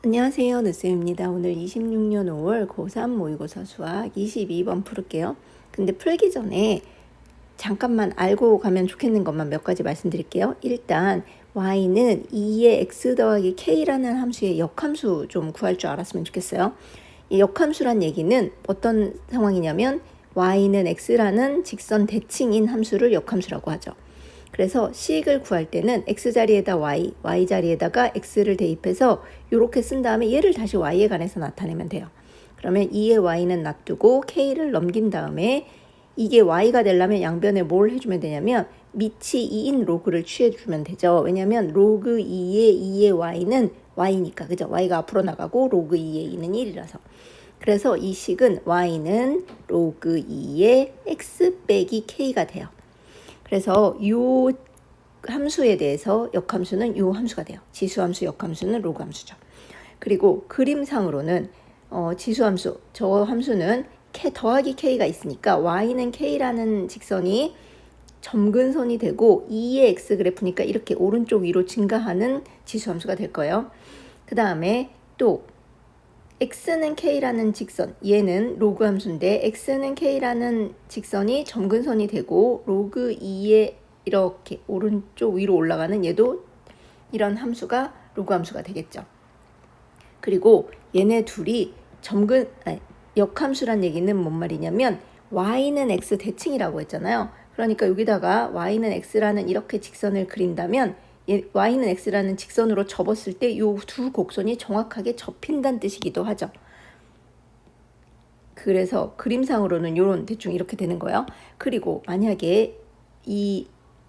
안녕하세요. 느쌤입니다. 오늘 26년 5월 고3 모의고사 수학 22번 풀을게요. 근데 풀기 전에 잠깐만 알고 가면 좋겠는 것만 몇 가지 말씀드릴게요. 일단 y는 2의 x 더하기 k라는 함수의 역함수 좀 구할 줄 알았으면 좋겠어요. 이 역함수란 얘기는 어떤 상황이냐면 y는 x라는 직선 대칭인 함수를 역함수라고 하죠. 그래서 식을 구할 때는 x자리에다 y자리에다가 x를 대입해서 이렇게 쓴 다음에 얘를 다시 y에 관해서 나타내면 돼요. 그러면 2의 y는 놔두고 k를 넘긴 다음에 이게 y가 되려면 양변에 뭘 해주면 되냐면 밑이 2인 로그를 취해주면 되죠. 왜냐하면 로그 2의 y는 y니까, 그죠? y가 앞으로 나가고 로그 2의 2는 1이라서. 그래서 이 식은 y는 로그 2의 x 빼기 k가 돼요. 그래서 이 함수에 대해서 역함수는 이 함수가 돼요. 지수함수 역함수는 로그 함수죠. 그리고 그림상으로는 지수함수, 저 함수는 더하기 k가 있으니까 y는 k라는 직선이 점근선이 되고 2의 x 그래프니까 이렇게 오른쪽 위로 증가하는 지수함수가 될 거예요. 그 다음에 또 x는 k라는 직선, 얘는 로그 함수인데 x는 k라는 직선이 점근선이 되고 로그 2에 이렇게 오른쪽 위로 올라가는 얘도 이런 함수가 로그 함수가 되겠죠. 그리고 얘네 둘이 역함수란 얘기는 뭔 말이냐면 y는 x 대칭이라고 했잖아요. 그러니까 여기다가 y는 x라는 이렇게 직선을 그린다면 y는 x라는 직선으로 접었을 때 이 두 곡선이 정확하게 접힌다는 뜻이기도 하죠. 그래서 그림상으로는 요런 대충 이렇게 되는 거예요. 그리고 만약에 이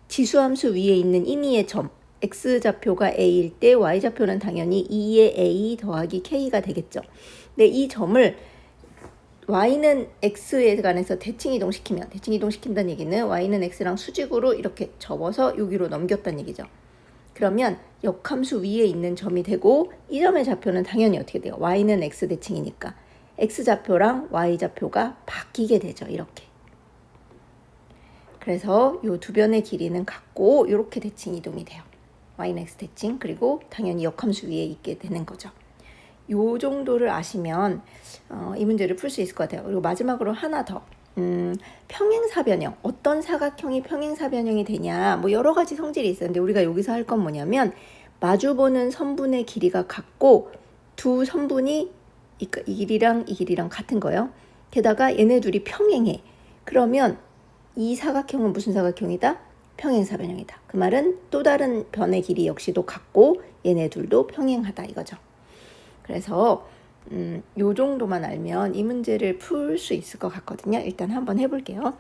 지수함수 위에 있는 임의의 점 x좌표가 a일 때 y좌표는 당연히 2의 a 더하기 k가 되겠죠. 근데 이 점을 y는 x에 관해서 대칭이동시킨다는 얘기는 y는 x랑 수직으로 이렇게 접어서 여기로 넘겼다는 얘기죠. 그러면 역함수 위에 있는 점이 되고 이 점의 좌표는 당연히 어떻게 돼요? y는 x 대칭이니까 x좌표랑 y좌표가 바뀌게 되죠. 이렇게. 그래서 이 두 변의 길이는 같고 이렇게 대칭 이동이 돼요. y는 x 대칭, 그리고 당연히 역함수 위에 있게 되는 거죠. 요 정도를 아시면 이 문제를 풀 수 있을 것 같아요. 그리고 마지막으로 하나 더. 평행사변형, 어떤 사각형이 평행사변형이 되냐, 뭐 여러 가지 성질이 있었는데 우리가 여기서 할 건 뭐냐면 마주보는 선분의 길이가 같고 두 선분이 이 길이랑 이 길이랑 같은 거예요. 게다가 얘네 둘이 평행해. 그러면 이 사각형은 무슨 사각형이다? 평행사변형이다. 그 말은 또 다른 변의 길이 역시도 같고 얘네 둘도 평행하다 이거죠. 그래서 요 정도만 알면 이 문제를 풀 수 있을 것 같거든요. 일단 한번 해볼게요.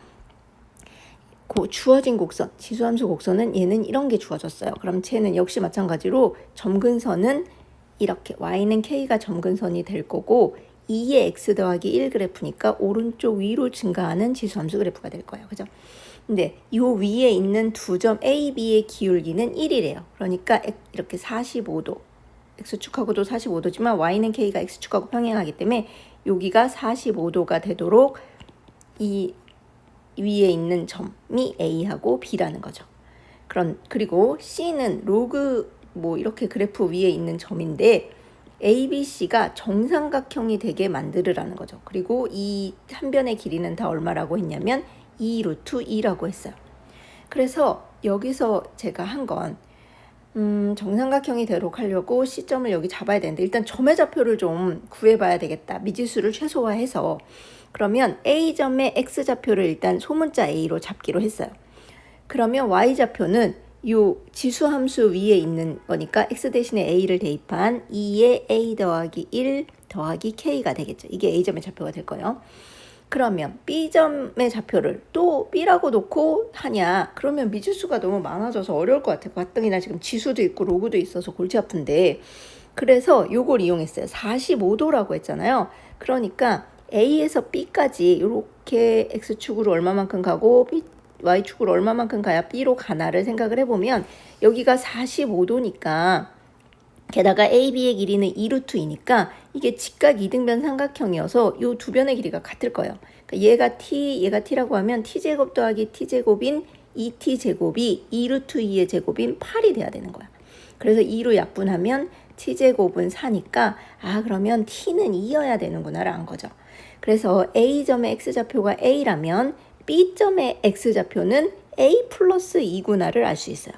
주어진 곡선, 지수함수 곡선은 얘는 이런 게 주어졌어요. 그럼 쟤는 역시 마찬가지로 점근선은 이렇게 y는 k가 점근선이 될 거고 2의 x 더하기 1 그래프니까 오른쪽 위로 증가하는 지수함수 그래프가 될 거예요. 그죠? 근데 이 위에 있는 두 점 A, B의 기울기는 1이래요. 그러니까 이렇게 45도. x축하고도 45도지만 y는 k가 x축하고 평행하기 때문에 여기가 45도가 되도록 이 위에 있는 점이 a하고 b라는 거죠. 그리고 c는 로그 뭐 이렇게 그래프 위에 있는 점인데 ABC가 정삼각형이 되게 만들으라는 거죠. 그리고 이 한 변의 길이는 다 얼마라고 했냐면 2 루트 2라고 했어요. 그래서 여기서 제가 한건 정삼각형이 되도록 하려고 C점을 여기 잡아야 되는데 일단 점의 좌표를 좀 구해봐야 되겠다. 미지수를 최소화해서. 그러면 A점의 X좌표를 일단 소문자 A로 잡기로 했어요. 그러면 Y좌표는 이 지수함수 위에 있는 거니까 X 대신에 A를 대입한 2의 A 더하기 1 더하기 K가 되겠죠. 이게 A점의 좌표가 될 거예요. 그러면 B점의 좌표를 또 B라고 놓고 하냐? 그러면 미지수가 너무 많아져서 어려울 것 같아요. 가뜩이나 지금 지수도 있고 로그도 있어서 골치 아픈데. 그래서 요걸 이용했어요. 45도라고 했잖아요. 그러니까 A에서 B까지 이렇게 X축으로 얼마만큼 가고 Y축으로 얼마만큼 가야 B로 가나를 생각을 해보면 여기가 45도니까 게다가 AB의 길이는 2루트 2니까 이게 직각 이등변 삼각형이어서 이 두 변의 길이가 같을 거예요. 그러니까 얘가 t라고 하면 t제곱 더하기 t제곱인 2t제곱이 2루트 2의 제곱인 8이 돼야 되는 거야. 그래서 2로 약분하면 t제곱은 4니까 그러면 t는 2여야 되는구나라는 거죠. 그래서 A점의 x좌표가 A라면 B점의 x좌표는 A 플러스 2구나를 알 수 있어요.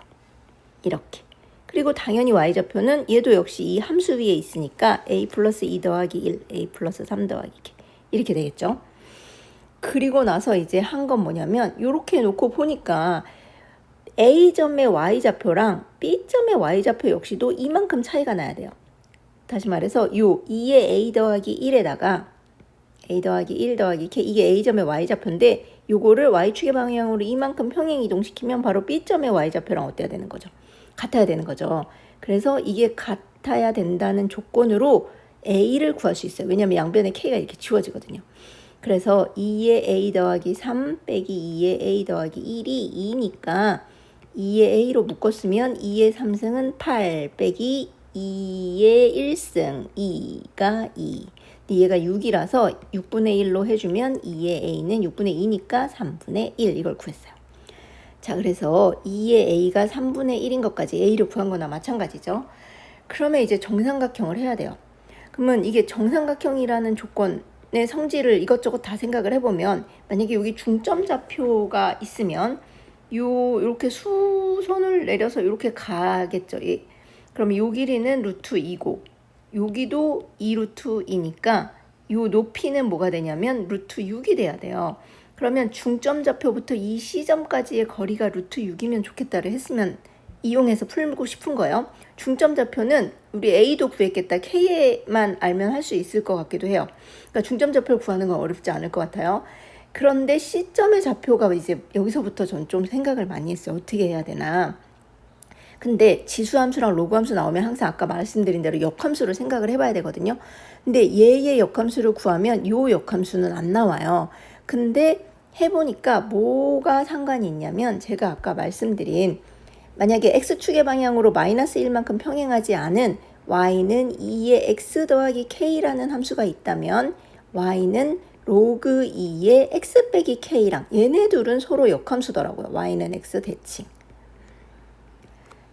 이렇게. 그리고 당연히 y좌표는 얘도 역시 이 함수 위에 있으니까 A 플러스 2 더하기 1, A 플러스 3 더하기 이렇게 되겠죠. 그리고 나서 이제 한 건 뭐냐면 이렇게 놓고 보니까 A점의 y좌표랑 B점의 y좌표 역시도 이만큼 차이가 나야 돼요. 다시 말해서 요 2의 A 더하기 1에다가 A 더하기 1 더하기 K 이게 A점의 y좌표인데 요거를 y축의 방향으로 이만큼 평행 이동시키면 바로 B점의 y좌표랑 어때야 되는 거죠? 같아야 되는 거죠. 그래서 이게 같아야 된다는 조건으로 A를 구할 수 있어요. 왜냐하면 양변에 K가 이렇게 지워지거든요. 그래서 2의 A 더하기 3 빼기 2의 A 더하기 1이 2니까 2의 A로 묶었으면 2의 3승은 8 빼기 2의 1승 2가 2. 얘가 6이라서 6분의 1로 해주면 2의 A는 6분의 2니까 3분의 1 이걸 구했어요. 자, 그래서 2의 A가 3분의 1인 것까지 A를 구한 거나 마찬가지죠. 그러면 이제 정삼각형을 해야 돼요. 그러면 이게 정삼각형이라는 조건의 성질을 이것저것 다 생각을 해보면 만약에 여기 중점 좌표가 있으면 이렇게 수선을 내려서 이렇게 가겠죠. 그럼 요 길이는 루트 2고 여기도 2루트 2니까 요 높이는 뭐가 되냐면 루트 6이 돼야 돼요. 그러면 중점 좌표부터 이 C점까지의 거리가 루트 6이면 좋겠다를 했으면 이용해서 풀고 싶은 거예요. 중점 좌표는 우리 A도 구했겠다. K만 알면 할 수 있을 것 같기도 해요. 그러니까 중점 좌표를 구하는 건 어렵지 않을 것 같아요. 그런데 C점의 좌표가 이제 여기서부터 전 좀 생각을 많이 했어요. 어떻게 해야 되나. 근데 지수함수랑 로그함수 나오면 항상 아까 말씀드린 대로 역함수를 생각을 해봐야 되거든요. 근데 얘의 역함수를 구하면 요 역함수는 안 나와요. 근데 해보니까 뭐가 상관이 있냐면 제가 아까 말씀드린 만약에 x축의 방향으로 마이너스 1만큼 평행하지 않은 y는 2의 x 더하기 k라는 함수가 있다면 y는 로그 2의 x 빼기 k랑 얘네 둘은 서로 역함수더라고요. y는 x 대칭.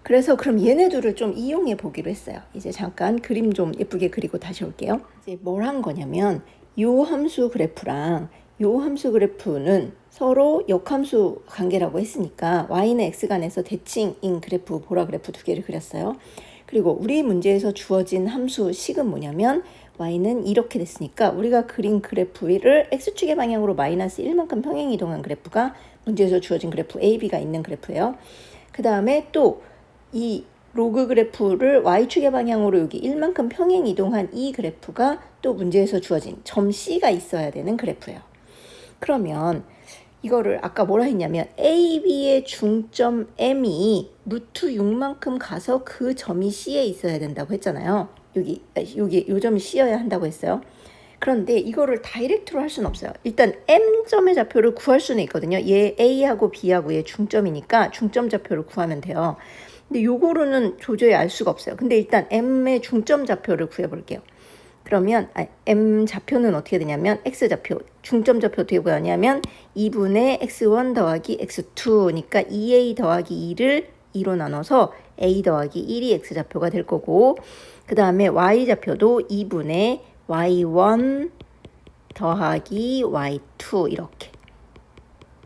그래서 그럼 얘네 둘을 좀 이용해 보기로 했어요. 이제 잠깐 그림 좀 예쁘게 그리고 다시 올게요. 이제 뭘 한 거냐면 요 함수 그래프랑 요 함수 그래프는 서로 역함수 관계라고 했으니까 y는 x간에서 대칭인 그래프, 보라 그래프 두 개를 그렸어요. 그리고 우리 문제에서 주어진 함수 식은 뭐냐면 y는 이렇게 됐으니까 우리가 그린 그래프를 x축의 방향으로 마이너스 1만큼 평행 이동한 그래프가 문제에서 주어진 그래프 AB가 있는 그래프예요. 그 다음에 또 이 로그 그래프를 y축의 방향으로 여기 1만큼 평행 이동한 이 그래프가 또 문제에서 주어진 점 C가 있어야 되는 그래프예요. 그러면 이거를 아까 뭐라 했냐면 AB의 중점 M이 루트 6만큼 가서 그 점이 C에 있어야 된다고 했잖아요. 여기 요 점이 C여야 한다고 했어요. 그런데 이거를 다이렉트로 할 수는 없어요. 일단 M점의 좌표를 구할 수는 있거든요. 얘 A하고 B하고 얘 중점이니까 중점 좌표를 구하면 돼요. 근데 요거로는 도저히 알 수가 없어요. 근데 일단 M의 중점 좌표를 구해볼게요. 그러면 M 좌표는 어떻게 되냐면 X좌표, 중점 좌표 어떻게 구하냐면 2분의 X1 더하기 X2니까 2A 더하기 2를 2로 나눠서 A 더하기 1이 X좌표가 될 거고 그 다음에 Y좌표도 2분의 Y1 더하기 Y2 이렇게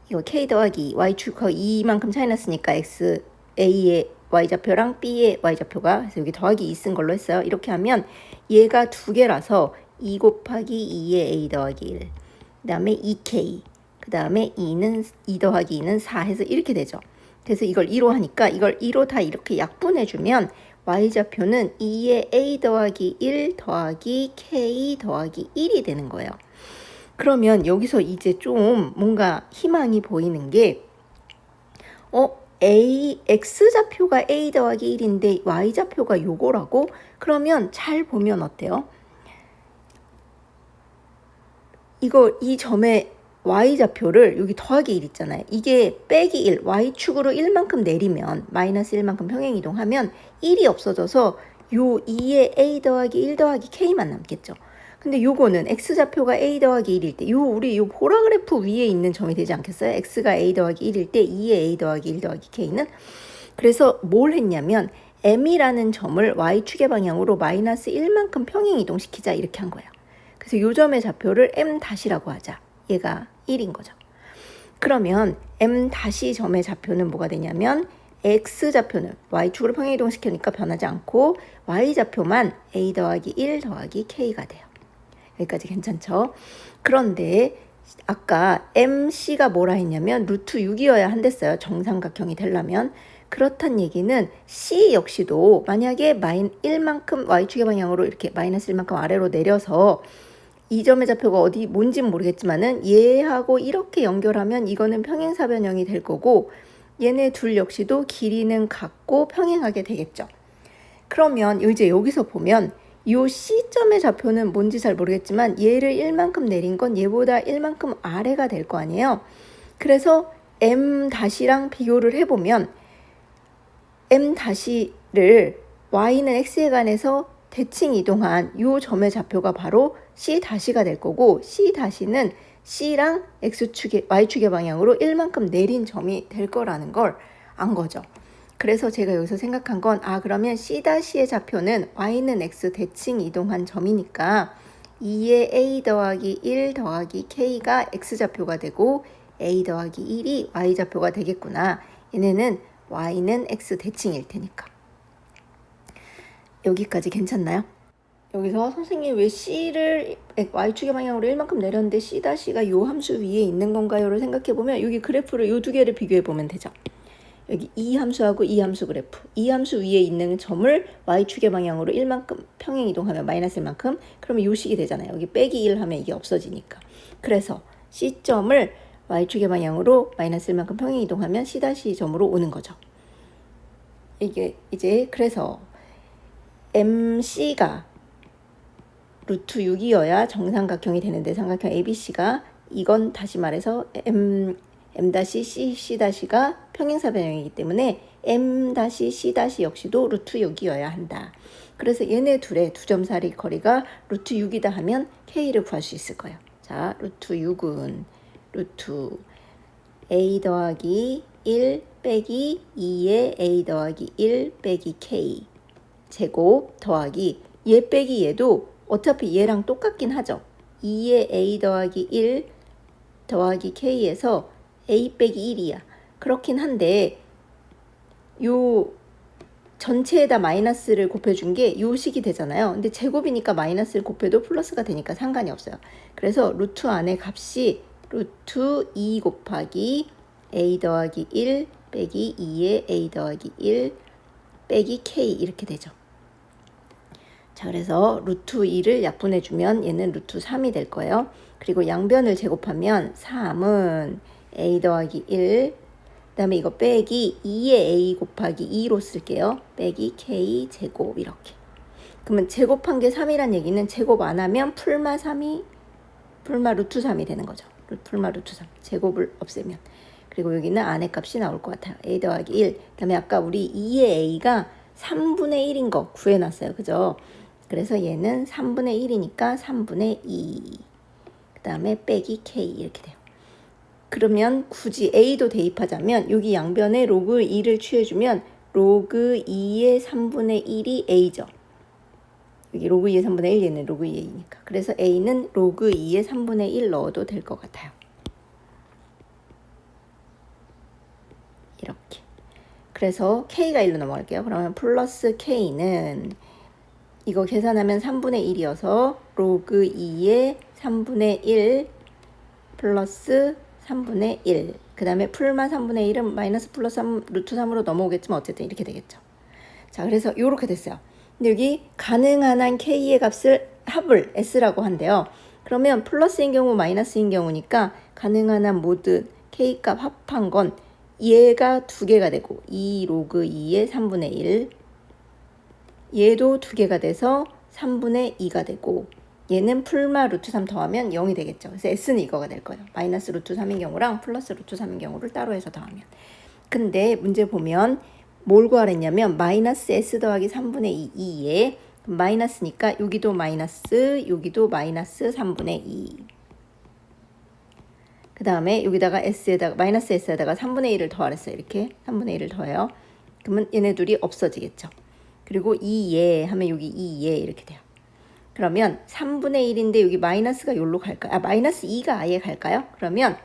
이거 K 더하기 Y축하고 2만큼 차이 났으니까 X, A의 Y좌표랑 B의 Y좌표가 그래서 여기 더하기 2 쓴 걸로 했어요. 이렇게 하면 얘가 두 개라서 2 곱하기 2의 A 더하기 1 그 다음에 2K 그 다음에 2 더하기 2는 4 해서 이렇게 되죠. 그래서 이걸 2로 하니까 이걸 2로 다 이렇게 약분해주면 Y좌표는 2의 A 더하기 1 더하기 K 더하기 1이 되는 거예요. 그러면 여기서 이제 좀 뭔가 희망이 보이는 게 X좌표가 A 더하기 1인데 Y좌표가 요거라고? 그러면 잘 보면 어때요? 이 점의 Y좌표를 여기 더하기 1 있잖아요. 이게 빼기 1, Y축으로 1만큼 내리면 마이너스 1만큼 평행 이동하면 1이 없어져서 요 2의 A 더하기 1 더하기 K만 남겠죠. 근데 요거는 X좌표가 A 더하기 1일 때 우리 요 보라 그래프 위에 있는 점이 되지 않겠어요? X가 A 더하기 1일 때 2의 A 더하기 1 더하기 K는 그래서 뭘 했냐면 m이라는 점을 y축의 방향으로 마이너스 1만큼 평행 이동시키자 이렇게 한 거예요. 그래서 이 점의 좌표를 m-라고 하자. 얘가 1인 거죠. 그러면 m-점의 좌표는 뭐가 되냐면 x좌표는 y축으로 평행 이동시키니까 변하지 않고 y좌표만 a 더하기 1 더하기 k가 돼요. 여기까지 괜찮죠? 그런데 아까 MC가 뭐라 했냐면 루트 6이어야 한댔어요. 정삼각형이 되려면. 그렇단 얘기는 C 역시도 만약에 1만큼 Y축의 방향으로 이렇게 마이너스 1만큼 아래로 내려서 이 점의 좌표가 어디 뭔지는 모르겠지만은 얘하고 이렇게 연결하면 이거는 평행사변형이 될 거고 얘네 둘 역시도 길이는 같고 평행하게 되겠죠. 그러면 이제 여기서 보면 이 C점의 좌표는 뭔지 잘 모르겠지만 얘를 1만큼 내린 건 얘보다 1만큼 아래가 될 거 아니에요. 그래서 M-랑 비교를 해보면 M-를 Y는 X에 관해서 대칭 이동한 이 점의 좌표가 바로 C-가 될 거고 C-는 C랑 X축의, Y축의 방향으로 1만큼 내린 점이 될 거라는 걸 안 거죠. 그래서 제가 여기서 생각한 건 그러면 C-의 좌표는 Y는 X 대칭 이동한 점이니까 2의 A 더하기 1 더하기 K가 X좌표가 되고 A 더하기 1이 Y좌표가 되겠구나. 얘네는 Y는 X 대칭일 테니까. 여기까지 괜찮나요? 여기서 선생님 왜 C를 Y축의 방향으로 1만큼 내렸는데 C-가 요 함수 위에 있는 건가요?를 생각해보면 여기 그래프를 요 두 개를 비교해보면 되죠. 여기 이 함수하고 이 함수 그래프. 이 함수 위에 있는 점을 Y축의 방향으로 1만큼 평행 이동하면 마이너스 1만큼 그러면 요 식이 되잖아요. 여기 빼기 1 하면 이게 없어지니까. 그래서 C점을 Y축의 방향으로 마이너스 1만큼 평행 이동하면 C-점으로 오는 거죠. 이게 이제 그래서 MC가 루트 6이어야 정삼각형이 되는데 삼각형 ABC가 이건 다시 말해서 M-C, C-가 평행사변형이기 때문에 M-C- 역시도 루트 6이어야 한다. 그래서 얘네 둘의 두 점 사이 거리가 루트 6이다 하면 K를 구할 수 있을 거예요. 자, 루트 6은 루트 A 더하기 1 빼기 2의 A 더하기 1 빼기 K 제곱 더하기 얘 빼기 얘도 어차피 얘랑 똑같긴 하죠. 2의 A 더하기 1 더하기 K에서 A 빼기 1이야. 그렇긴 한데 요 전체에다 마이너스를 곱해준 게 요 식이 되잖아요. 근데 제곱이니까 마이너스를 곱해도 플러스가 되니까 상관이 없어요. 그래서 루트 안에 값이 루트 2 곱하기 A 더하기 1 빼기 2의 A 더하기 1 빼기 K 이렇게 되죠. 자, 그래서 루트 2를 약분해주면 얘는 루트 3이 될 거예요. 그리고 양변을 제곱하면 3은 A 더하기 1, 그 다음에 이거 빼기 2의 A 곱하기 2로 쓸게요. 빼기 K 제곱 이렇게. 그러면 제곱한 게 3이란 얘기는 제곱 안 하면 풀마 루트 3이 되는 거죠. 풀마 루트 3. 제곱을 없애면. 그리고 여기는 안의 값이 나올 것 같아요. A 더하기 1. 그 다음에 아까 우리 2의 A가 3분의 1인 거 구해놨어요. 그죠? 그래서 얘는 3분의 1이니까 3분의 2. 그 다음에 빼기 K 이렇게 돼요. 그러면 굳이 A도 대입하자면 여기 양변에 로그 2를 취해주면 로그 2의 3분의 1이 A죠. 여기 로그 2의 3분의 1, 얘는 로그 2의 2니까. 그래서 A는 로그 2의 3분의 1 넣어도 될 것 같아요. 이렇게. 그래서 K가 1로 넘어갈게요. 그러면 플러스 K는 이거 계산하면 3분의 1이어서 로그 2의 3분의 1 플러스 3분의 1. 그 다음에 풀마 3분의 1은 마이너스 플러스 3, 루트 3으로 넘어오겠지만 어쨌든 이렇게 되겠죠. 자, 그래서 이렇게 됐어요. 근데 여기 가능한 한 K의 값을 합을 S라고 한대요. 그러면 플러스인 경우 마이너스인 경우니까 가능한 한 모든 K 값 합한 건 얘가 두 개가 되고 2 로그 2의 3분의 1 얘도 두 개가 돼서 3분의 2가 되고 얘는 풀마 루트 3 더하면 0이 되겠죠. 그래서 S는 이거가 될 거예요. 마이너스 루트 3인 경우랑 플러스 루트 3인 경우를 따로 해서 더하면. 근데 문제 보면 뭘 구하랬냐면 마이너스 S 더하기 3분의 2에 마이너스니까 여기도 마이너스 여기도 마이너스 3분의 2. 그 다음에 여기다가 S에다가 마이너스 S에다가 3분의 1을 더하랬어요. 이렇게 3분의 1을 더해요. 그러면 얘네 둘이 없어지겠죠. 그리고 2예 하면 여기 2예 이렇게 돼요. 그러면 3분의 1인데 여기 마이너스가 여기로 갈까요? 아, 마이너스 2가 아예 갈까요? 그러면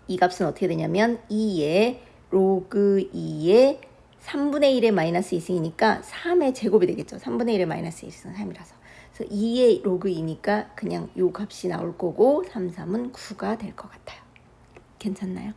이 값은 어떻게 되냐면 2의 로그 2의 3분의 1의 마이너스 2승이니까 3의 제곱이 되겠죠. 3분의 1의 마이너스 1승 3이라서. 그래서 2의 로그 2니까 그냥 요 값이 나올 거고 3, 3은 9가 될 것 같아요. 괜찮나요?